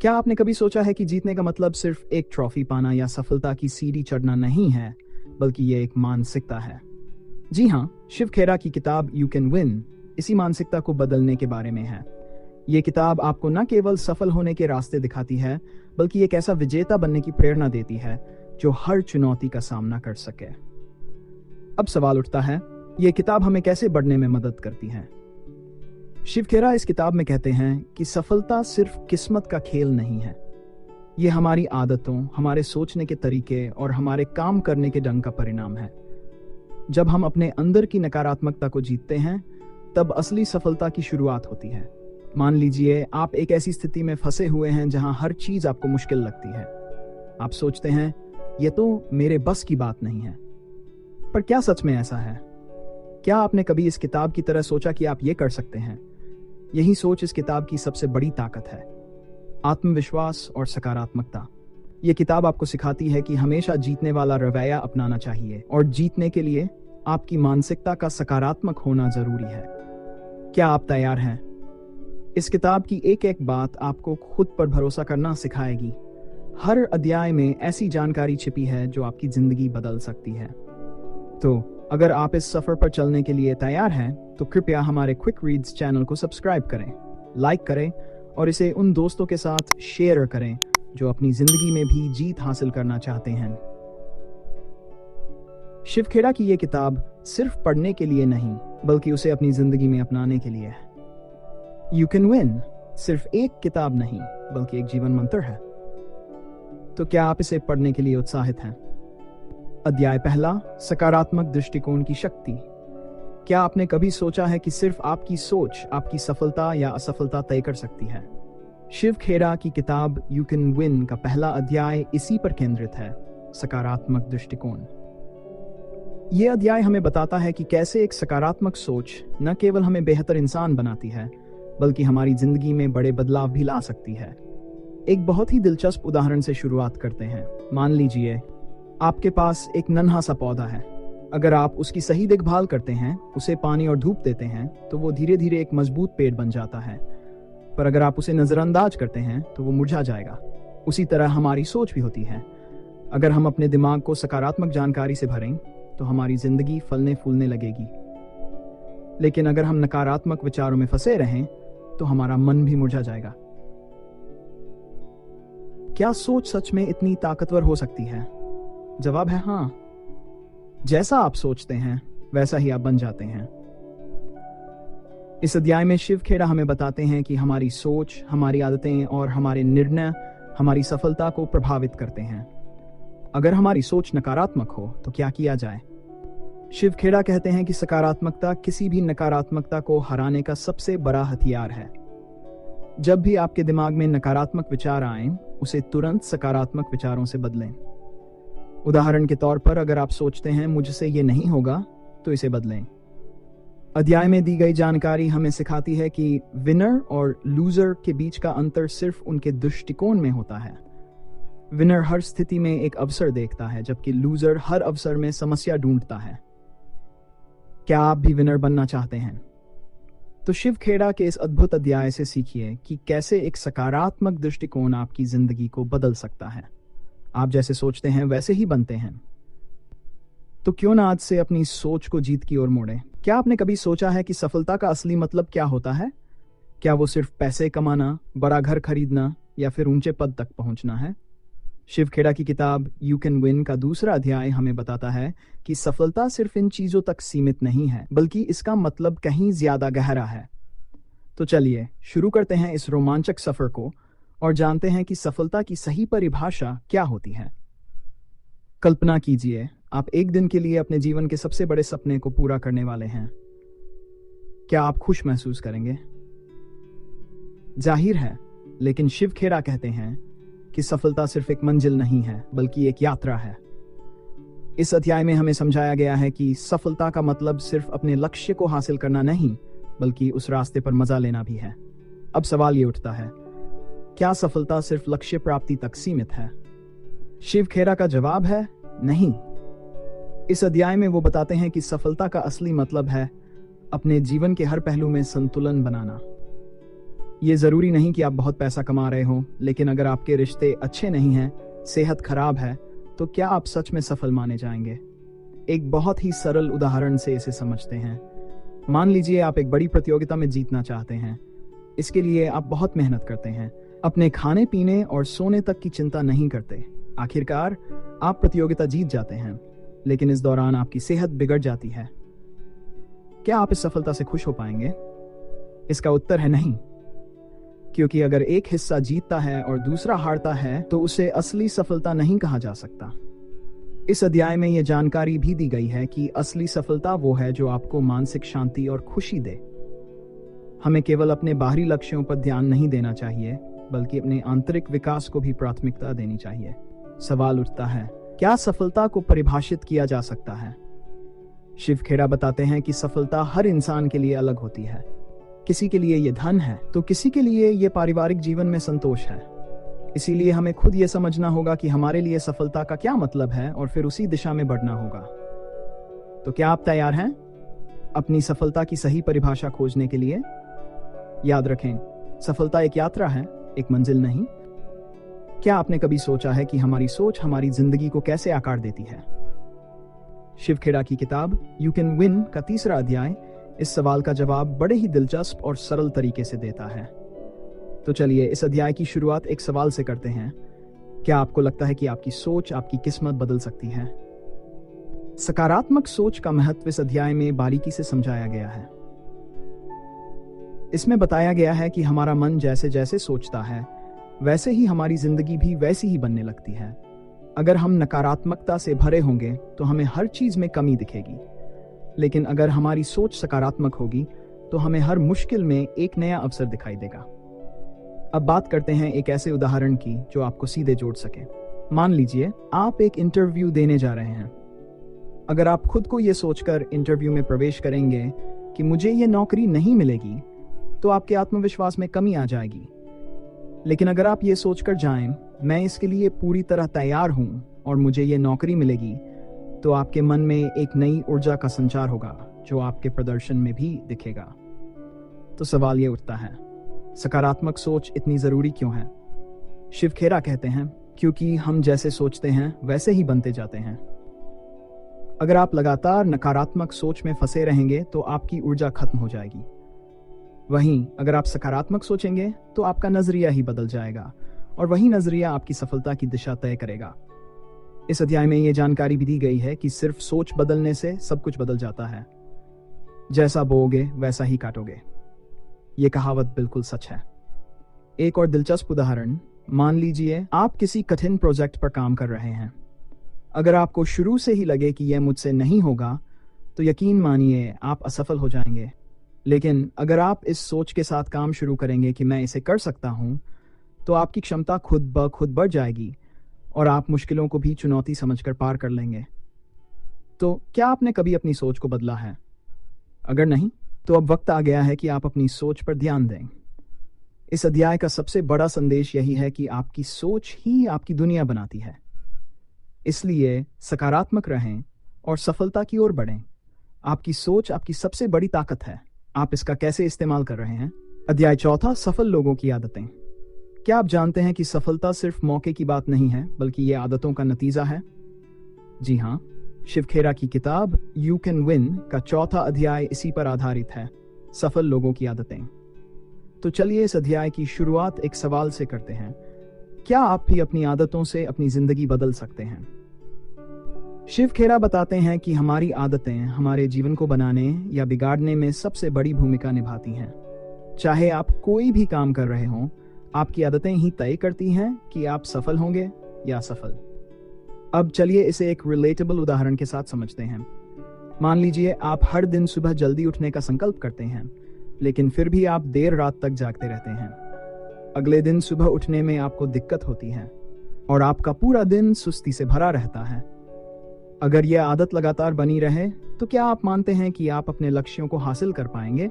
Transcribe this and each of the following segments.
क्या आपने कभी सोचा है कि जीतने का मतलब सिर्फ एक ट्रॉफी पाना या सफलता की सीढ़ी चढ़ना नहीं है, बल्कि ये एक मानसिकता है। जी हाँ, शिव खेरा की किताब यू कैन विन इसी मानसिकता को बदलने के बारे में है। ये किताब आपको न केवल सफल होने के रास्ते दिखाती है, बल्कि एक ऐसा विजेता बनने की प्रेरणा देती है जो हर चुनौती का सामना कर सके। अब सवाल उठता है, ये किताब हमें कैसे बढ़ने में मदद करती है? शिव खेरा इस किताब में कहते हैं कि सफलता सिर्फ किस्मत का खेल नहीं है। ये हमारी आदतों, हमारे सोचने के तरीके और हमारे काम करने के ढंग का परिणाम है। जब हम अपने अंदर की नकारात्मकता को जीतते हैं, तब असली सफलता की शुरुआत होती है। मान लीजिए आप एक ऐसी स्थिति में फंसे हुए हैं जहां हर चीज आपको मुश्किल लगती है। आप सोचते हैं, यह तो मेरे बस की बात नहीं है। पर क्या सच में ऐसा है? क्या आपने कभी इस किताब की तरह सोचा कि आप ये कर सकते हैं? यही सोच इस किताब की सबसे बड़ी ताकत है, आत्मविश्वास और सकारात्मकता। ये किताब आपको सिखाती है कि हमेशा जीतने वाला रवैया अपनाना चाहिए और जीतने के लिए आपकी मानसिकता का सकारात्मक होना जरूरी है। क्या आप तैयार हैं? इस किताब की एक एक बात आपको खुद पर भरोसा करना सिखाएगी। हर अध्याय में ऐसी जानकारी छिपी है जो आपकी जिंदगी बदल सकती है। तो अगर आप इस सफर पर चलने के लिए तैयार हैं, तो कृपया हमारे क्विक रीड्स चैनल को सब्सक्राइब करें, लाइक करें और इसे उन दोस्तों के साथ शेयर करें जो अपनी जिंदगी में भी जीत हासिल करना चाहते हैं। शिव खेरा की यह किताब सिर्फ पढ़ने के लिए नहीं, बल्कि उसे अपनी जिंदगी में अपनाने के लिए है। यू कैन विन सिर्फ एक किताब नहीं, बल्कि एक जीवन मंत्र है। तो क्या आप इसे पढ़ने के लिए उत्साहित हैं? अध्याय पहला, सकारात्मक दृष्टिकोण की शक्ति। क्या आपने कभी सोचा है कि सिर्फ आपकी सोच आपकी सफलता या असफलता तय कर सकती है? शिव खेरा की किताब यू कैन विन का पहला अध्याय इसी पर केंद्रित है, सकारात्मक दृष्टिकोण। यह अध्याय हमें बताता है कि कैसे एक सकारात्मक सोच न केवल हमें बेहतर इंसान बनाती है, बल्कि हमारी जिंदगी में बड़े बदलाव भी ला सकती है। एक बहुत ही दिलचस्प उदाहरण से शुरुआत करते हैं। मान लीजिए आपके पास एक नन्हा सा पौधा है। अगर आप उसकी सही देखभाल करते हैं, उसे पानी और धूप देते हैं, तो वो धीरे धीरे एक मजबूत पेड़ बन जाता है। पर अगर आप उसे नजरअंदाज करते हैं, तो वो मुरझा जाएगा। उसी तरह हमारी सोच भी होती है। अगर हम अपने दिमाग को सकारात्मक जानकारी से भरें, तो हमारी जिंदगी फलने फूलने लगेगी। लेकिन अगर हम नकारात्मक विचारों में फंसे रहें, तो हमारा मन भी मुरझा जाएगा। क्या सोच सच में इतनी ताकतवर हो सकती है? जवाब है हाँ। जैसा आप सोचते हैं, वैसा ही आप बन जाते हैं। इस अध्याय में शिव खेरा हमें बताते हैं कि हमारी सोच, हमारी आदतें और हमारे निर्णय हमारी सफलता को प्रभावित करते हैं। अगर हमारी सोच नकारात्मक हो, तो क्या किया जाए? शिव खेरा कहते हैं कि सकारात्मकता किसी भी नकारात्मकता को हराने का सबसे बड़ा हथियार है। जब भी आपके दिमाग में नकारात्मक विचार आएं, उसे तुरंत सकारात्मक विचारों से बदलें। उदाहरण के तौर पर, अगर आप सोचते हैं मुझसे ये नहीं होगा, तो इसे बदलें। अध्याय में दी गई जानकारी हमें सिखाती है कि विनर और लूजर के बीच का अंतर सिर्फ उनके दृष्टिकोण में होता है। विनर हर स्थिति में एक अवसर देखता है, जबकि लूजर हर अवसर में समस्या ढूंढता है। क्या आप भी विनर बनना चाहते हैं? तो शिव खेरा के इस अद्भुत अध्याय से सीखिए कि कैसे एक सकारात्मक दृष्टिकोण आपकी जिंदगी को बदल सकता है। आप जैसे सोचते हैं, वैसे ही बनते हैं। तो क्यों ना आज से अपनी सोच को जीत की ओर मोड़ें। क्या आपने कभी सोचा है कि सफलता का असली मतलब क्या होता है? क्या वो सिर्फ पैसे कमाना, बड़ा घर खरीदना या फिर ऊंचे पद तक पहुंचना है? शिव खेरा की किताब यू कैन विन का दूसरा अध्याय हमें बताता है कि सफलता सिर्फ इन चीजों तक सीमित नहीं है, बल्कि इसका मतलब कहीं ज्यादा गहरा है। तो चलिए शुरू करते हैं इस रोमांचक सफर को और जानते हैं कि सफलता की सही परिभाषा क्या होती है। कल्पना कीजिए, आप एक दिन के लिए अपने जीवन के सबसे बड़े सपने को पूरा करने वाले हैं। क्या आप खुश महसूस करेंगे? जाहिर है, लेकिन शिव खेरा कहते हैं कि सफलता सिर्फ एक मंजिल नहीं है, बल्कि एक यात्रा है। इस अध्याय में हमें समझाया गया है कि सफलता का मतलब सिर्फ अपने लक्ष्य को हासिल करना नहीं, बल्कि उस रास्ते पर मजा लेना भी है। अब सवाल ये उठता है, क्या सफलता सिर्फ लक्ष्य प्राप्ति तक सीमित है? शिव खेरा का जवाब है नहीं। इस अध्याय में वो बताते हैं कि सफलता का असली मतलब है अपने जीवन के हर पहलू में संतुलन बनाना। ये जरूरी नहीं कि आप बहुत पैसा कमा रहे हो, लेकिन अगर आपके रिश्ते अच्छे नहीं हैं, सेहत खराब है, तो क्या आप सच में सफल माने जाएंगे? एक बहुत ही सरल उदाहरण से इसे समझते हैं। मान लीजिए आप एक बड़ी प्रतियोगिता में जीतना चाहते हैं। इसके लिए आप बहुत मेहनत करते हैं, अपने खाने पीने और सोने तक की चिंता नहीं करते। आखिरकार आप प्रतियोगिता जीत जाते हैं, लेकिन इस दौरान आपकी सेहत बिगड़ जाती है। क्या आप इस सफलता से खुश हो पाएंगे? इसका उत्तर है नहीं, क्योंकि अगर एक हिस्सा जीतता है और दूसरा हारता है तो उसे असली सफलता नहीं कहा जा सकता। इस अध्याय में यह जानकारी भी दी गई है कि असली सफलता वो है जो आपको मानसिक शांति और खुशी दे। हमें केवल अपने बाहरी लक्ष्यों पर ध्यान नहीं देना चाहिए, बल्कि अपने आंतरिक विकास को भी प्राथमिकता देनी चाहिए। सवाल उठता है, क्या सफलता को परिभाषित किया जा सकता है? शिव खेरा बताते हैं कि सफलता हर इंसान के लिए अलग होती है। किसी के लिए ये धन है, तो किसी के लिए ये पारिवारिक जीवन में संतोष है। इसीलिए हमें खुद ये समझना होगा कि हमारे लिए सफलता का क्या मतलब है और फिर उसी दिशा में बढ़ना होगा। तो क्या आप तैयार हैं अपनी सफलता की सही परिभाषा खोजने के लिए? याद रखें, सफलता एक यात्रा है, एक मंजिल नहीं। क्या आपने कभी सोचा है कि हमारी सोच हमारी जिंदगी को कैसे आकार देती है? शिव खेरा की किताब यू कैन विन का 3रा अध्याय इस सवाल का जवाब बड़े ही दिलचस्प और सरल तरीके से देता है। तो चलिए इस अध्याय की शुरुआत एक सवाल से करते हैं। क्या आपको लगता है कि आपकी सोच आपकी किस्मत बदल सकती है? सकारात्मक सोच का महत्व इस अध्याय में बारीकी से समझाया गया है। इसमें बताया गया है कि हमारा मन जैसे जैसे सोचता है, वैसे ही हमारी जिंदगी भी वैसी ही बनने लगती है। अगर हम नकारात्मकता से भरे होंगे तो हमें हर चीज में कमी दिखेगी, लेकिन अगर हमारी सोच सकारात्मक होगी तो हमें हर मुश्किल में एक नया अवसर दिखाई देगा। अब बात करते हैं एक ऐसे उदाहरण की जो आपको सीधे जोड़ सके। मान लीजिए आप एक इंटरव्यू देने जा रहे हैं। अगर आप खुद को यह सोचकर इंटरव्यू में प्रवेश करेंगे कि मुझे ये नौकरी नहीं मिलेगी, तो आपके आत्मविश्वास में कमी आ जाएगी। लेकिन अगर आप ये सोचकर जाएं, मैं इसके लिए पूरी तरह तैयार हूं और मुझे ये नौकरी मिलेगी, तो आपके मन में एक नई ऊर्जा का संचार होगा जो आपके प्रदर्शन में भी दिखेगा। तो सवाल ये उठता है, सकारात्मक सोच इतनी जरूरी क्यों है? शिव खेरा कहते हैं, क्योंकि हम जैसे सोचते हैं वैसे ही बनते जाते हैं। अगर आप लगातार नकारात्मक सोच में फंसे रहेंगे तो आपकी ऊर्जा खत्म हो जाएगी। वहीं अगर आप सकारात्मक सोचेंगे तो आपका नजरिया ही बदल जाएगा, और वही नजरिया आपकी सफलता की दिशा तय करेगा। इस अध्याय में यह जानकारी भी दी गई है कि सिर्फ सोच बदलने से सब कुछ बदल जाता है। जैसा बोओगे वैसा ही काटोगे। ये कहावत बिल्कुल सच है। एक और दिलचस्प उदाहरण, मान लीजिए आप किसी कठिन प्रोजेक्ट पर काम कर रहे हैं। अगर आपको शुरू से ही लगे कि यह मुझसे नहीं होगा, तो यकीन मानिए आप असफल हो जाएंगे। लेकिन अगर आप इस सोच के साथ काम शुरू करेंगे कि मैं इसे कर सकता हूं, तो आपकी क्षमता खुद ब खुद बढ़ जाएगी और आप मुश्किलों को भी चुनौती समझकर पार कर लेंगे। तो क्या आपने कभी अपनी सोच को बदला है? अगर नहीं, तो अब वक्त आ गया है कि आप अपनी सोच पर ध्यान दें। इस अध्याय का सबसे बड़ा संदेश यही है कि आपकी सोच ही आपकी दुनिया बनाती है। इसलिए सकारात्मक रहें और सफलता की ओर बढ़ें। आपकी सोच आपकी सबसे बड़ी ताकत है। आप इसका कैसे इस्तेमाल कर रहे हैं? अध्याय 4, सफल लोगों की आदतें। क्या आप जानते हैं कि सफलता सिर्फ मौके की बात नहीं है, बल्कि ये आदतों का नतीजा है? जी हाँ, शिव खेरा की किताब यू कैन विन का 4था अध्याय इसी पर आधारित है, सफल लोगों की आदतें। तो चलिए इस अध्याय की शुरुआत एक सवाल से करते हैं। क्या आप भी अपनी आदतों से अपनी जिंदगी बदल सकते हैं? शिव खेरा बताते हैं कि हमारी आदतें हमारे जीवन को बनाने या बिगाड़ने में सबसे बड़ी भूमिका निभाती हैं। चाहे आप कोई भी काम कर रहे हों, आपकी आदतें ही तय करती हैं कि आप सफल होंगे या असफल। अब चलिए इसे एक रिलेटेबल उदाहरण के साथ समझते हैं। मान लीजिए आप हर दिन सुबह जल्दी उठने का संकल्प करते हैं, लेकिन फिर भी आप देर रात तक जागते रहते हैं। अगले दिन सुबह उठने में आपको दिक्कत होती है और आपका पूरा दिन सुस्ती से भरा रहता है। अगर यह आदत लगातार बनी रहे, तो क्या आप मानते हैं कि आप अपने लक्ष्यों को हासिल कर पाएंगे?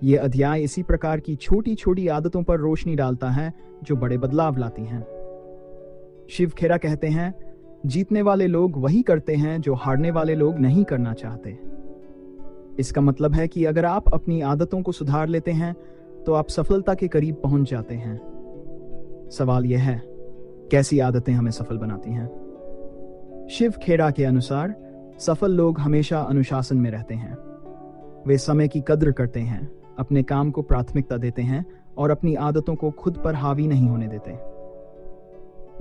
यह अध्याय इसी प्रकार की छोटी छोटी आदतों पर रोशनी डालता है जो बड़े बदलाव लाती हैं। शिव खेरा कहते हैं, जीतने वाले लोग वही करते हैं जो हारने वाले लोग नहीं करना चाहते। इसका मतलब है कि अगर आप अपनी आदतों को सुधार लेते हैं, तो आप सफलता के करीब पहुंच जाते हैं। सवाल यह है, कैसी आदतें हमें सफल बनाती हैं? शिव खेरा के अनुसार सफल लोग हमेशा अनुशासन में रहते हैं। वे समय की कद्र करते हैं, अपने काम को प्राथमिकता देते हैं और अपनी आदतों को खुद पर हावी नहीं होने देते।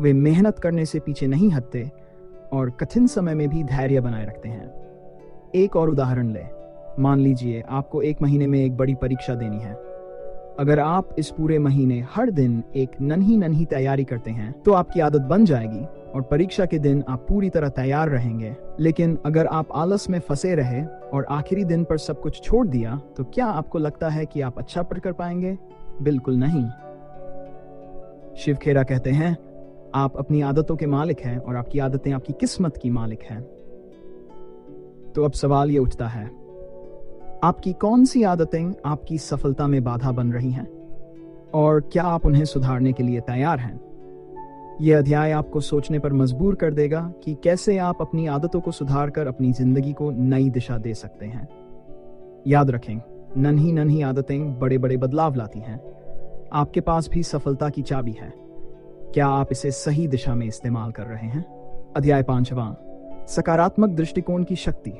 वे मेहनत करने से पीछे नहीं हटते और कठिन समय में भी धैर्य बनाए रखते हैं। एक और उदाहरण लें। मान लीजिए आपको एक महीने में एक बड़ी परीक्षा देनी है। अगर आप इस पूरे महीने हर दिन एक नन्ही तैयारी करते हैं तो आपकी आदत बन जाएगी और परीक्षा के दिन आप पूरी तरह तैयार रहेंगे। लेकिन अगर आप आलस में फंसे रहे और आखिरी दिन पर सब कुछ छोड़ दिया तो क्या आपको लगता है कि आप अच्छा पढ़ कर पाएंगे? बिल्कुल नहीं। शिव खेरा कहते हैं, आप अपनी आदतों के मालिक हैं और आपकी आदतें आपकी किस्मत की मालिक हैं। तो अब सवाल ये उठता है, आपकी कौन सी आदतें आपकी सफलता में बाधा बन रही हैं और क्या आप उन्हें सुधारने के लिए तैयार हैं? यह अध्याय आपको सोचने पर मजबूर कर देगा कि कैसे आप अपनी आदतों को सुधारकर अपनी जिंदगी को नई दिशा दे सकते हैं। याद रखें, नन्ही आदतें बड़े बड़े बदलाव लाती हैं। आपके पास भी सफलता की चाबी है। क्या आप इसे सही दिशा में इस्तेमाल कर रहे हैं? अध्याय 5वां, सकारात्मक दृष्टिकोण की शक्ति।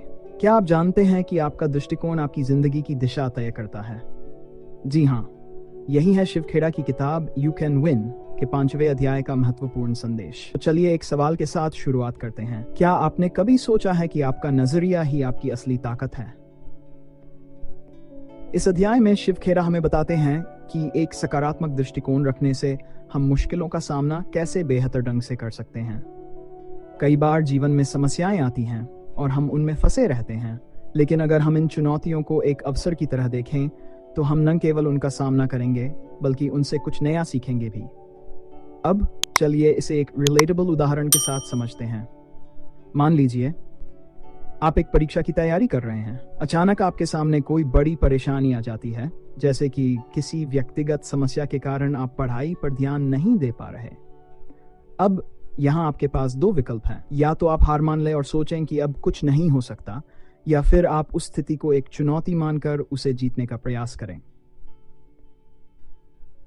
क्या आप जानते हैं कि आपका दृष्टिकोण आपकी जिंदगी की दिशा तय करता है? जी हाँ, यही है शिव खेरा की किताब यू कैन विन के 5वें अध्याय का महत्वपूर्ण संदेश। तो चलिए एक सवाल के साथ शुरुआत करते हैं। क्या आपने कभी सोचा है कि आपका नजरिया ही आपकी असली ताकत है? इस अध्याय में शिव खेरा हमें बताते हैं कि एक सकारात्मक दृष्टिकोण रखने से हम मुश्किलों का सामना कैसे बेहतर ढंग से कर सकते हैं। कई बार जीवन में समस्याएं आती हैं और हम उनमें फंसे रहते हैं, लेकिन अगर हम इन चुनौतियों को एक अवसर की तरह देखें तो हम न केवल उनका सामना करेंगे बल्कि उनसे कुछ नया सीखेंगे भी। अब चलिए इसे एक रिलेटेबल उदाहरण के साथ समझते हैं। मान लीजिए आप एक परीक्षा की तैयारी कर रहे हैं। अचानक आपके सामने कोई बड़ी परेशानी आ जाती है, जैसे कि किसी व्यक्तिगत समस्या के कारण आप पढ़ाई पर ध्यान नहीं दे पा रहे। अब यहाँ आपके पास दो विकल्प हैं। या तो आप हार मान लें और सोचें कि अब कुछ नहीं हो सकता, या फिर आप उस स्थिति को एक चुनौती मानकर उसे जीतने का प्रयास करें।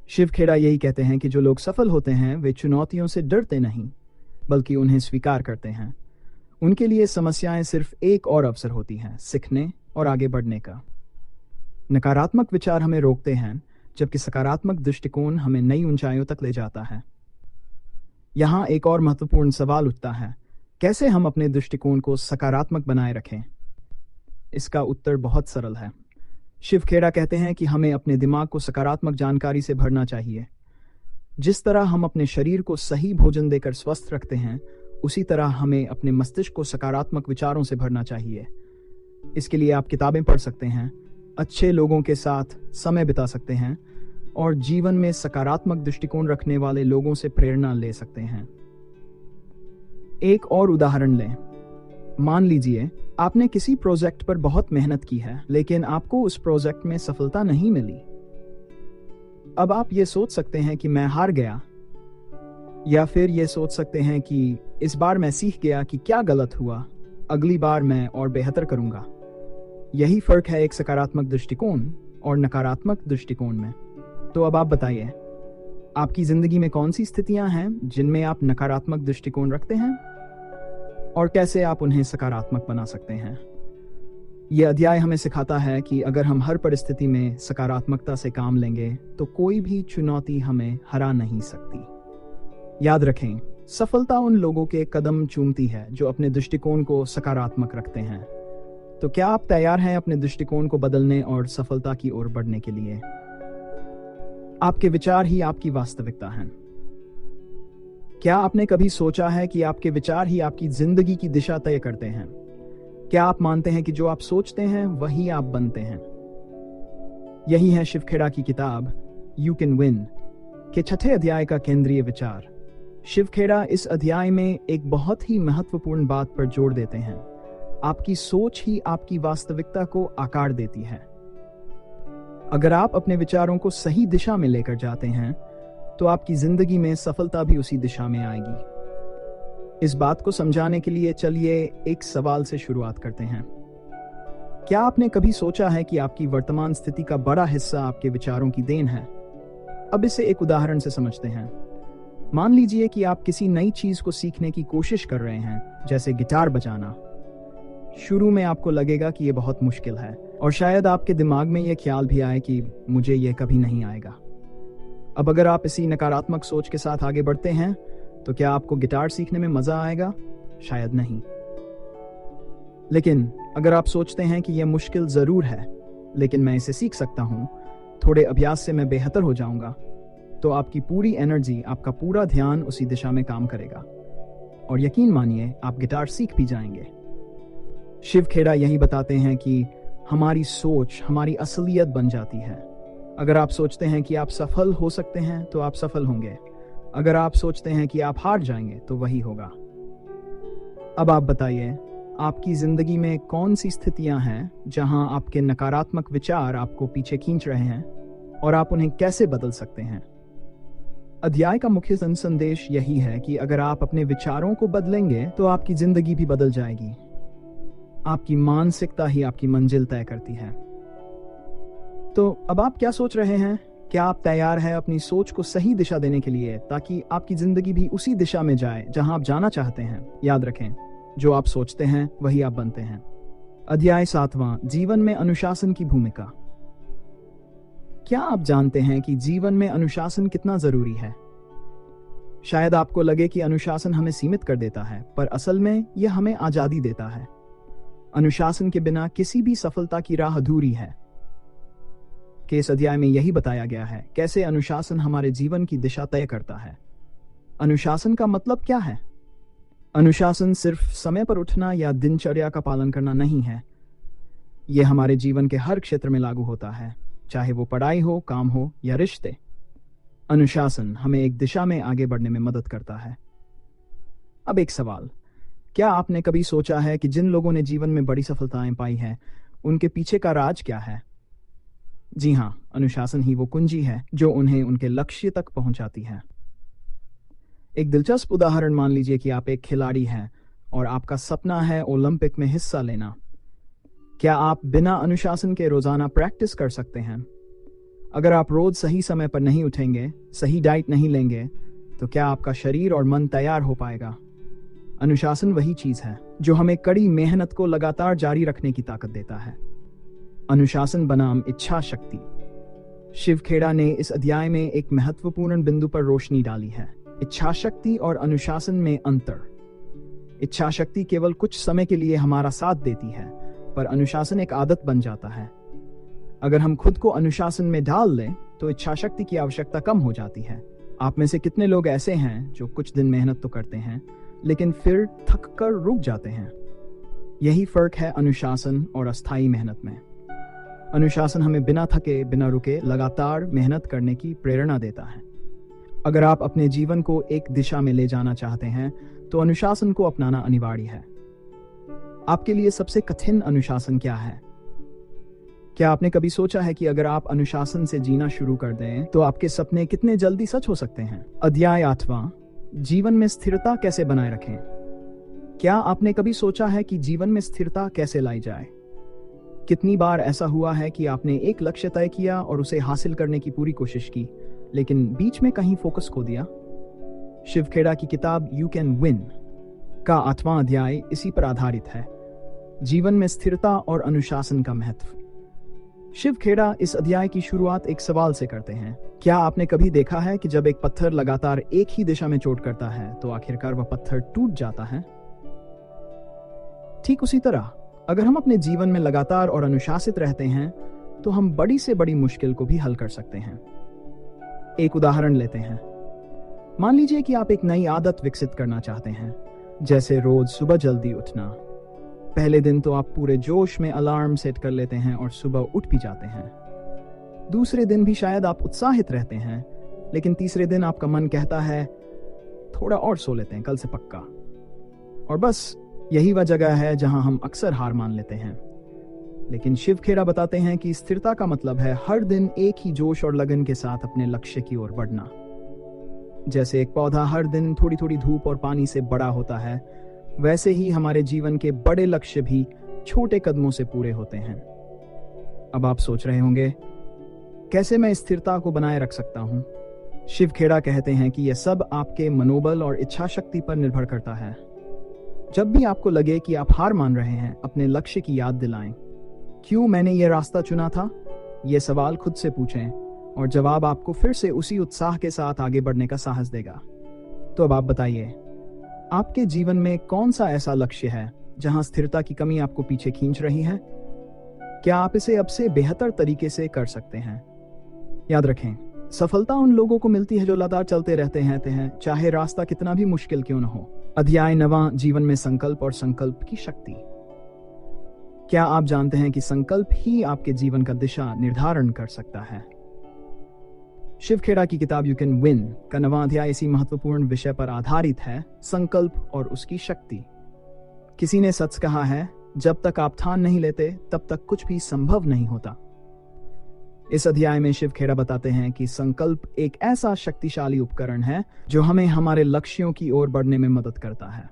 शिव खेरा यही कहते हैं कि जो लोग सफल होते हैं वे चुनौतियों से डरते नहीं बल्कि उन्हें स्वीकार करते हैं। उनके लिए समस्याएं सिर्फ एक और अवसर होती हैं सीखने और आगे बढ़ने का। नकारात्मक विचार हमें रोकते हैं, जबकि सकारात्मक दृष्टिकोण हमें नई ऊंचाइयों तक ले जाता है। यहाँ एक और महत्वपूर्ण सवाल उठता है, कैसे हम अपने दृष्टिकोण को सकारात्मक बनाए रखें? इसका उत्तर बहुत सरल है। शिव खेरा कहते हैं कि हमें अपने दिमाग को सकारात्मक जानकारी से भरना चाहिए। जिस तरह हम अपने शरीर को सही भोजन देकर स्वस्थ रखते हैं, उसी तरह हमें अपने मस्तिष्क को सकारात्मक विचारों से भरना चाहिए। इसके लिए आप किताबें पढ़ सकते हैं, अच्छे लोगों के साथ समय बिता सकते हैं और जीवन में सकारात्मक दृष्टिकोण रखने वाले लोगों से प्रेरणा ले सकते हैं। एक और उदाहरण लें। मान लीजिए आपने किसी प्रोजेक्ट पर बहुत मेहनत की है, लेकिन आपको उस प्रोजेक्ट में सफलता नहीं मिली। अब आप ये सोच सकते हैं कि मैं हार गया, या फिर ये सोच सकते हैं कि इस बार मैं सीख गया कि क्या गलत हुआ, अगली बार मैं और बेहतर करूंगा। यही फर्क है एक सकारात्मक दृष्टिकोण और नकारात्मक दृष्टिकोण में। तो अब आप बताइए, आपकी जिंदगी में कौन सी स्थितियां हैं जिनमें आप नकारात्मक दृष्टिकोण रखते हैं और कैसे आप उन्हें सकारात्मक बना सकते हैं? यह अध्याय हमें सिखाता है कि अगर हम हर परिस्थिति में सकारात्मकता से काम लेंगे तो कोई भी चुनौती हमें हरा नहीं सकती। याद रखें, सफलता उन लोगों के कदम चूमती है जो अपने दृष्टिकोण को सकारात्मक रखते हैं। तो क्या आप तैयार हैं अपने दृष्टिकोण को बदलने और सफलता की ओर बढ़ने के लिए? आपके विचार ही आपकी वास्तविकता हैं। क्या आपने कभी सोचा है कि आपके विचार ही आपकी जिंदगी की दिशा तय करते हैं? क्या आप मानते हैं कि जो आप सोचते हैं वही आप बनते हैं? यही है शिव खेरा की किताब यू कैन विन के 6ठे अध्याय का केंद्रीय विचार। शिव खेरा इस अध्याय में एक बहुत ही महत्वपूर्ण बात पर जोर देते हैं। आपकी सोच ही आपकी वास्तविकता को आकार देती है। अगर आप अपने विचारों को सही दिशा में लेकर जाते हैं तो आपकी जिंदगी में सफलता भी उसी दिशा में आएगी। इस बात को समझाने के लिए चलिए एक सवाल से शुरुआत करते हैं। क्या आपने कभी सोचा है कि आपकी वर्तमान स्थिति का बड़ा हिस्सा आपके विचारों की देन है? अब इसे एक उदाहरण से समझते हैं। मान लीजिए कि आप किसी नई चीज को सीखने की कोशिश कर रहे हैं, जैसे गिटार बजाना। शुरू में आपको लगेगा कि यह बहुत मुश्किल है और शायद आपके दिमाग में यह ख्याल भी आए कि मुझे यह कभी नहीं आएगा। अब अगर आप इसी नकारात्मक सोच के साथ आगे बढ़ते हैं, तो क्या आपको गिटार सीखने में मजा आएगा? शायद नहीं। लेकिन अगर आप सोचते हैं कि यह मुश्किल जरूर है, लेकिन मैं इसे सीख सकता हूं, थोड़े अभ्यास से मैं बेहतर हो जाऊंगा, तो आपकी पूरी एनर्जी, आपका पूरा ध्यान उसी दिशा में काम करेगा और यकीन मानिए आप गिटार सीख भी जाएंगे। शिव खेड़ा यही बताते हैं कि हमारी सोच हमारी असलियत बन जाती है। अगर आप सोचते हैं कि आप सफल हो सकते हैं, तो आप सफल होंगे। अगर आप सोचते हैं कि आप हार जाएंगे, तो वही होगा। अब आप बताइए, आपकी जिंदगी में कौन सी स्थितियां हैं जहां आपके नकारात्मक विचार आपको पीछे खींच रहे हैं और आप उन्हें कैसे बदल सकते हैं? अध्याय का मुख्य संदेश यही है कि अगर आप अपने विचारों को बदलेंगे, तो आपकी जिंदगी भी बदल जाएगी। आपकी मानसिकता ही आपकी मंजिल तय करती है। तो अब आप क्या सोच रहे हैं? क्या आप तैयार हैं अपनी सोच को सही दिशा देने के लिए, ताकि आपकी जिंदगी भी उसी दिशा में जाए जहां आप जाना चाहते हैं? याद रखें, जो आप सोचते हैं वही आप बनते हैं। अध्याय 7वां, जीवन में अनुशासन की भूमिका। क्या आप जानते हैं कि जीवन में अनुशासन कितना जरूरी है? शायद आपको लगे कि अनुशासन हमें सीमित कर देता है, पर असल में यह हमें आजादी देता है। अनुशासन के बिना किसी भी सफलता की राह अधूरी है। के इस अध्याय में यही बताया गया है कैसे अनुशासन हमारे जीवन की दिशा तय करता है। अनुशासन का मतलब क्या है? अनुशासन सिर्फ समय पर उठना या दिनचर्या का पालन करना नहीं है। यह हमारे जीवन के हर क्षेत्र में लागू होता है, चाहे वो पढ़ाई हो, काम हो या रिश्ते। अनुशासन हमें एक दिशा में आगे बढ़ने में मदद करता है। अब एक सवाल, क्या आपने कभी सोचा है कि जिन लोगों ने जीवन में बड़ी सफलताएं पाई हैं, उनके पीछे का राज क्या है? जी हाँ, अनुशासन ही वो कुंजी है जो उन्हें उनके लक्ष्य तक पहुंचाती है। एक दिलचस्प उदाहरण मान लीजिए कि आप एक खिलाड़ी हैं और आपका सपना है ओलंपिक में हिस्सा लेना। क्या आप बिना अनुशासन के रोजाना प्रैक्टिस कर सकते हैं? अगर आप रोज सही समय पर नहीं उठेंगे, सही डाइट नहीं लेंगे, तो क्या आपका शरीर और मन तैयार हो पाएगा? अनुशासन वही चीज है जो हमें कड़ी मेहनत को लगातार जारी रखने की ताकत देता है। अनुशासन बनाम इच्छा शक्ति। शिव खेड़ा ने इस अध्याय में एक महत्वपूर्ण बिंदु पर रोशनी डाली है, इच्छा शक्ति और अनुशासन में अंतर। इच्छा शक्ति केवल कुछ समय के लिए हमारा साथ देती है, पर अनुशासन एक आदत बन जाता है। अगर हम खुद को अनुशासन में डाल लें, तो इच्छा शक्ति की आवश्यकता कम हो जाती है। आप में से कितने लोग ऐसे हैं जो कुछ दिन मेहनत तो करते हैं, लेकिन फिर थक कर रुक जाते हैं? यही फर्क है अनुशासन और अस्थायी मेहनत में। अनुशासन हमें बिना थके, बिना रुके लगातार मेहनत करने की प्रेरणा देता है। अगर आप अपने जीवन को एक दिशा में ले जाना चाहते हैं, तो अनुशासन को अपनाना अनिवार्य है। आपके लिए सबसे कठिन अनुशासन क्या है? क्या आपने कभी सोचा है कि अगर आप अनुशासन से जीना शुरू कर दें, तो आपके सपने कितने जल्दी सच हो सकते हैं? अध्याय 8वां, जीवन में स्थिरता कैसे बनाए रखें। क्या आपने कभी सोचा है कि जीवन में स्थिरता कैसे लाई जाए? कितनी बार ऐसा हुआ है कि आपने एक लक्ष्य तय किया और उसे हासिल करने की पूरी कोशिश की, लेकिन बीच में कहीं फोकस खो दिया? शिव खेड़ा की किताब यू कैन विन का 8वां अध्याय इसी पर आधारित है, जीवन में स्थिरता और अनुशासन का महत्व। शिव खेड़ा इस अध्याय की शुरुआत एक सवाल से करते हैं। क्या आपने कभी देखा है कि जब एक पत्थर लगातार एक ही दिशा में चोट करता है, तो आखिरकार वह पत्थर टूट जाता है? ठीक उसी तरह, अगर हम अपने जीवन में लगातार और अनुशासित रहते हैं, तो हम बड़ी से बड़ी मुश्किल को भी हल कर सकते हैं। एक उदाहरण लेते हैं। मान लीजिए कि आप एक नई आदत विकसित करना चाहते हैं, जैसे रोज सुबह जल्दी उठना। पहले दिन तो आप पूरे जोश में अलार्म सेट कर लेते हैं और सुबह उठ भी जाते हैं। दूसरे दिन भी शायद आप उत्साहित रहते हैं, लेकिन तीसरे दिन आपका मन कहता है थोड़ा और सो लेते हैं, कल से पक्का। और बस यही वह जगह है जहां हम अक्सर हार मान लेते हैं। लेकिन शिव खेड़ा बताते हैं कि स्थिरता का मतलब है हर दिन एक ही जोश और लगन के साथ अपने लक्ष्य की ओर बढ़ना। जैसे एक पौधा हर दिन थोड़ी थोड़ी धूप और पानी से बड़ा होता है, वैसे ही हमारे जीवन के बड़े लक्ष्य भी छोटे कदमों से पूरे होते हैं। अब आप सोच रहे होंगे, कैसे मैं स्थिरता को बनाए रख सकता हूं? शिव खेड़ा कहते हैं कि यह सब आपके मनोबल और इच्छा शक्ति पर निर्भर करता है। जब भी आपको लगे कि आप हार मान रहे हैं, अपने लक्ष्य की याद दिलाएं। क्यों मैंने यह रास्ता चुना था? यह सवाल खुद से पूछें और जवाब आपको फिर से उसी उत्साह के साथ आगे बढ़ने का साहस देगा। तो अब आप बताइए, आपके जीवन में कौन सा ऐसा लक्ष्य है जहां स्थिरता की कमी आपको पीछे खींच रही है? क्या आप इसे अब से बेहतर तरीके से कर सकते हैं? याद रखें, सफलता उन लोगों को मिलती है जो लगातार चलते रहते हैं, चाहे रास्ता कितना भी मुश्किल क्यों न हो। अध्याय 9, जीवन में संकल्प और संकल्प की शक्ति। क्या आप जानते हैं कि संकल्प ही आपके जीवन का दिशा निर्धारण कर सकता है? शिव खेड़ा की किताब यू कैन विन का 9वां अध्याय इसी महत्वपूर्ण विषय पर आधारित है, संकल्प और उसकी शक्ति। किसी ने सच कहा है, जब तक आप ठान नहीं लेते तब तक कुछ भी संभव नहीं होता। इस अध्याय में शिव खेड़ा बताते हैं कि संकल्प एक ऐसा शक्तिशाली उपकरण है जो हमें हमारे लक्ष्यों की ओर बढ़ने में मदद करता है।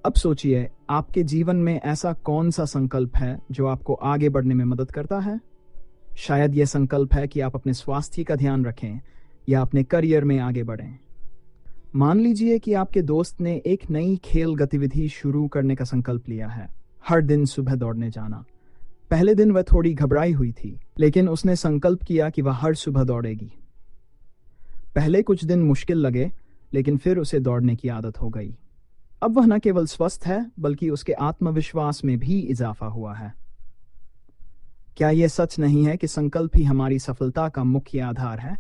अब सोचिए, आपके जीवन में ऐसा कौन सा संकल्प है जो आपको आगे बढ़ने में मदद करता है? शायद यह संकल्प है कि आप अपने स्वास्थ्य का ध्यान रखें या अपने करियर में आगे बढ़ें। मान लीजिए कि आपके दोस्त ने एक नई खेल गतिविधि शुरू करने का संकल्प लिया है, हर दिन सुबह दौड़ने जाना। पहले दिन वह थोड़ी घबराई हुई थी, लेकिन उसने संकल्प किया कि वह हर सुबह दौड़ेगी। पहले कुछ दिन मुश्किल लगे, लेकिन फिर उसे दौड़ने की आदत हो गई। अब वह न केवल स्वस्थ है, बल्कि उसके आत्मविश्वास में भी इजाफा हुआ है। क्या यह सच नहीं है कि संकल्प ही हमारी सफलता का मुख्य आधार है?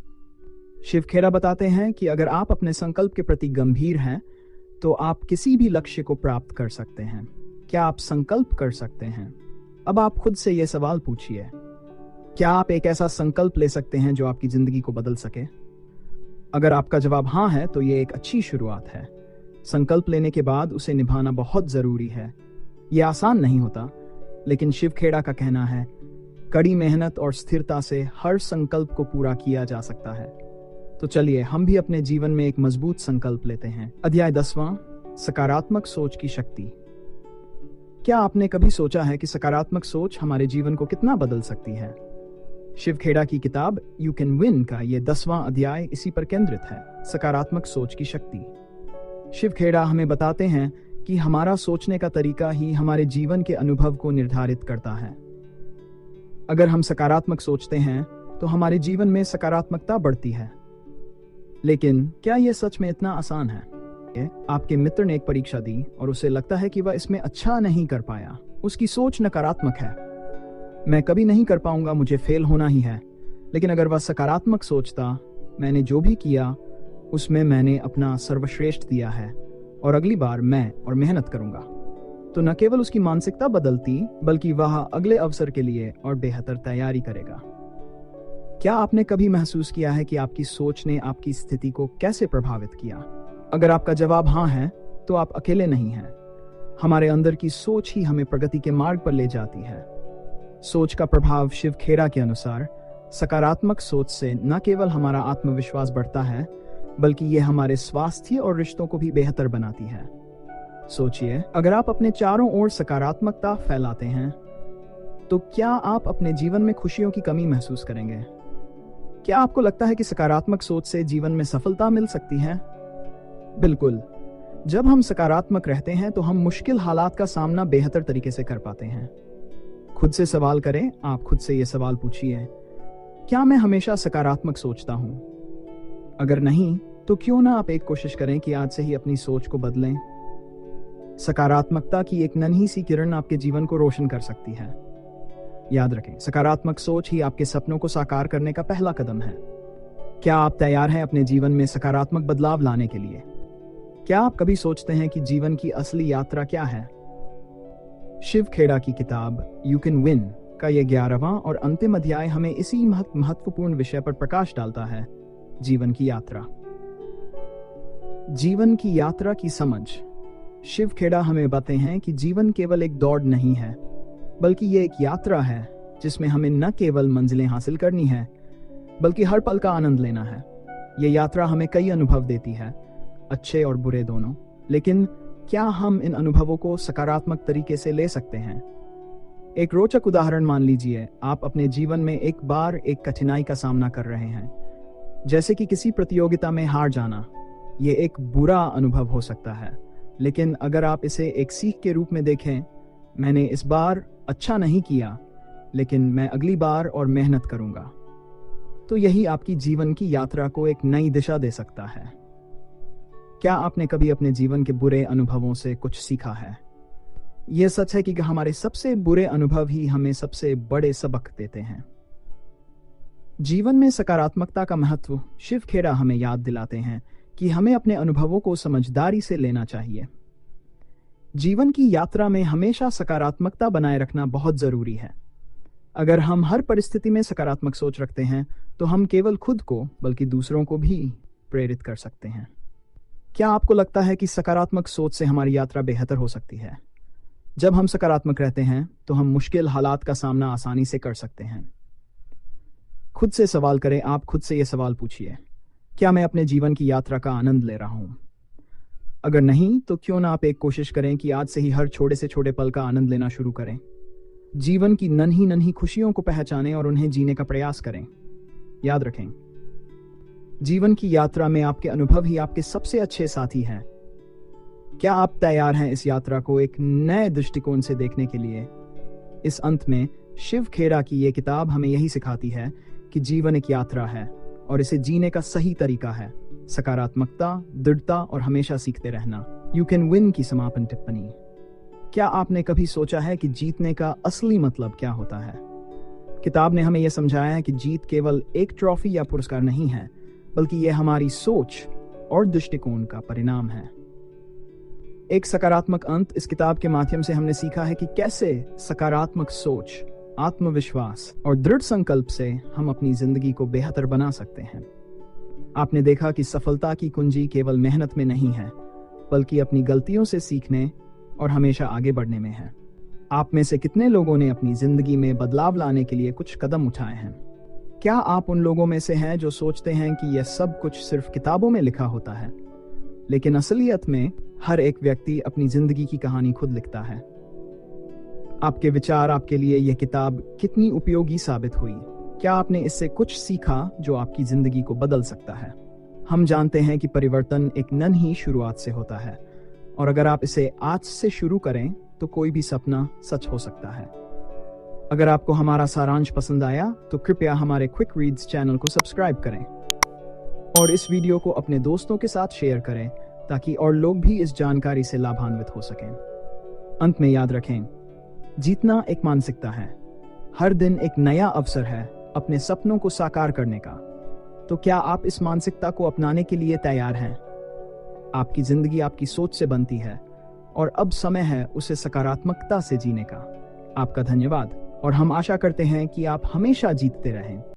शिव खेड़ा बताते हैं कि अगर आप अपने संकल्प के प्रति गंभीर हैं, तो आप किसी भी लक्ष्य को प्राप्त कर सकते हैं। क्या आप संकल्प कर सकते हैं? अब आप खुद से यह सवाल पूछिए, क्या आप एक ऐसा संकल्प ले सकते हैं जो आपकी जिंदगी को बदल सके? अगर आपका जवाब हाँ है, तो यह एक अच्छी शुरुआत है। संकल्प लेने के बाद उसे निभाना बहुत जरूरी है। यह आसान नहीं होता, लेकिन शिव खेड़ा का कहना है, कड़ी मेहनत और स्थिरता से हर संकल्प को पूरा किया जा सकता है। तो चलिए हम भी अपने जीवन में एक मजबूत संकल्प लेते हैं। अध्याय 10वां, सकारात्मक सोच की शक्ति। क्या आपने कभी सोचा है कि सकारात्मक सोच हमारे जीवन को कितना बदल सकती है? शिव खेड़ा की किताब यू कैन विन का यह 10वां अध्याय इसी पर केंद्रित है, सकारात्मक सोच की शक्ति। शिव खेड़ा हमें बताते हैं कि हमारा सोचने का तरीका ही हमारे जीवन के अनुभव को निर्धारित करता है। अगर हम सकारात्मक सोचते हैं तो हमारे जीवन में सकारात्मकता बढ़ती है। लेकिन क्या यह सच में इतना आसान है? आपके मित्र ने एक परीक्षा दी और उसे लगता है कि वह इसमें अच्छा नहीं कर पाया। उसकी सोच नकारात्मक है, मैं कभी नहीं कर पाऊंगा, मुझे फेल होना ही है। लेकिन अगर वह सकारात्मक सोचता, मैंने जो भी किया उसमें मैंने अपना सर्वश्रेष्ठ दिया है और अगली बार मैं और मेहनत करूंगा, तो न केवल उसकी मानसिकता बदलती, बल्कि वह अगले अवसर के लिए और बेहतर तैयारी करेगा। क्या आपने कभी महसूस किया है कि आपकी सोच ने आपकी स्थिति को कैसे प्रभावित किया? अगर आपका जवाब हाँ है, तो आप अकेले नहीं हैं। हमारे अंदर की सोच ही हमें प्रगति के मार्ग पर ले जाती है। सोच का प्रभाव शिव खेड़ा के अनुसार, सकारात्मक सोच से न केवल हमारा आत्मविश्वास बढ़ता है, बल्कि यह हमारे स्वास्थ्य और रिश्तों को भी बेहतर बनाती है। सोचिए, अगर आप अपने चारों ओर सकारात्मकता फैलाते हैं, तो क्या आप अपने जीवन में खुशियों की कमी महसूस करेंगे? क्या आपको लगता है कि सकारात्मक सोच से जीवन में सफलता मिल सकती है? बिल्कुल। जब हम सकारात्मक रहते हैं तो हम मुश्किल हालात का सामना बेहतर तरीके से कर पाते हैं। खुद से सवाल करें, आप खुद से यह सवाल पूछिए, क्या मैं हमेशा सकारात्मक सोचता हूं? अगर नहीं, तो क्यों ना आप एक कोशिश करें कि आज से ही अपनी सोच को बदलें। सकारात्मकता की एक नन्ही सी किरण आपके जीवन को रोशन कर सकती है। याद रखें, सकारात्मक सोच ही आपके सपनों को साकार करने का पहला कदम है। क्या आप तैयार हैं अपने जीवन में सकारात्मक बदलाव लाने के लिए? क्या आप कभी सोचते हैं कि जीवन की असली यात्रा क्या है? शिव खेड़ा की किताब यू कैन विन का यह 11वां और अंतिम अध्याय हमें इसी महत्वपूर्ण विषय पर प्रकाश डालता है, जीवन की यात्रा। जीवन की यात्रा की समझ। शिव खेड़ा हमें बताते हैं कि जीवन केवल एक दौड़ नहीं है, बल्कि ये एक यात्रा है जिसमें हमें न केवल मंजिलें हासिल करनी है, बल्कि हर पल का आनंद लेना है। ये यात्रा हमें कई अनुभव देती है, अच्छे और बुरे दोनों। लेकिन क्या हम इन अनुभवों को सकारात्मक तरीके से ले सकते हैं? एक रोचक उदाहरण मान लीजिए, आप अपने जीवन में एक बार एक कठिनाई का सामना कर रहे हैं, जैसे कि किसी प्रतियोगिता में हार जाना। ये एक बुरा अनुभव हो सकता है, लेकिन अगर आप इसे एक सीख के रूप में देखें, मैंने इस बार अच्छा नहीं किया, लेकिन मैं अगली बार और मेहनत करूंगा, तो यही आपकी जीवन की यात्रा को एक नई दिशा दे सकता है। क्या आपने कभी अपने जीवन के बुरे अनुभवों से कुछ सीखा है? यह सच है कि हमारे सबसे बुरे अनुभव ही हमें सबसे बड़े सबक देते हैं। जीवन में सकारात्मकता का महत्व शिव खेरा हमें याद दिलाते हैं कि हमें अपने अनुभवों को समझदारी से लेना चाहिए। जीवन की यात्रा में हमेशा सकारात्मकता बनाए रखना बहुत जरूरी है। अगर हम हर परिस्थिति में सकारात्मक सोच रखते हैं, तो हम केवल खुद को बल्कि दूसरों को भी प्रेरित कर सकते हैं। क्या आपको लगता है कि सकारात्मक सोच से हमारी यात्रा बेहतर हो सकती है? जब हम सकारात्मक रहते हैं, तो हम मुश्किल हालात का सामना आसानी से कर सकते हैं। खुद से सवाल करें, आप खुद से यह सवाल पूछिए, क्या मैं अपने जीवन की यात्रा का आनंद ले रहा हूं? अगर नहीं, तो क्यों ना आप एक कोशिश करें कि आज से ही हर छोटे से छोटे पल का आनंद लेना शुरू करें। जीवन की नन्ही नन्ही खुशियों को पहचानें और उन्हें जीने का प्रयास करें। याद रखें, जीवन की यात्रा में आपके अनुभव ही आपके सबसे अच्छे साथी हैं। क्या आप तैयार हैं इस यात्रा को एक नए दृष्टिकोण से देखने के लिए? इस अंत में शिव खेरा की यह किताब हमें यही सिखाती है कि जीवन एक यात्रा है और इसे जीने का सही तरीका है सकारात्मकता, दृढ़ता और हमेशा सीखते रहना। यू कैन विन की समापन टिप्पणी। क्या आपने कभी सोचा है कि जीतने का असली मतलब क्या होता है? किताब ने हमें यह समझाया है कि जीत केवल एक ट्रॉफी या पुरस्कार नहीं है, बल्कि यह हमारी सोच और दृष्टिकोण का परिणाम है। एक सकारात्मक अंत। इस किताब के माध्यम से हमने सीखा है कि कैसे सकारात्मक सोच, आत्मविश्वास और दृढ़ संकल्प से हम अपनी जिंदगी को बेहतर बना सकते हैं। आपने देखा कि सफलता की कुंजी केवल मेहनत में नहीं है, बल्कि अपनी गलतियों से सीखने और हमेशा आगे बढ़ने में है। आप में से कितने लोगों ने अपनी जिंदगी में बदलाव लाने के लिए कुछ कदम उठाए हैं? क्या आप उन लोगों में से हैं जो सोचते हैं कि यह सब कुछ सिर्फ किताबों में लिखा होता है? लेकिन असलियत में हर एक व्यक्ति अपनी जिंदगी की कहानी खुद लिखता है। आपके विचार, आपके लिए यह किताब कितनी उपयोगी साबित हुई? क्या आपने इससे कुछ सीखा जो आपकी जिंदगी को बदल सकता है? हम जानते हैं कि परिवर्तन एक नन्ही शुरुआत से होता है, और अगर आप इसे आज से शुरू करें, तो कोई भी सपना सच हो सकता है। अगर आपको हमारा सारांश पसंद आया, तो कृपया हमारे क्विक रीड्स चैनल को सब्सक्राइब करें और इस वीडियो को अपने दोस्तों के साथ शेयर करें, ताकि और लोग भी इस जानकारी से लाभान्वित हो सकें। अंत में याद रखें, जीतना एक मानसिकता है। हर दिन एक नया अवसर है अपने सपनों को साकार करने का। तो क्या आप इस मानसिकता को अपनाने के लिए तैयार हैं? आपकी जिंदगी आपकी सोच से बनती है, और अब समय है उसे सकारात्मकता से जीने का। आपका धन्यवाद, और हम आशा करते हैं कि आप हमेशा जीतते रहें।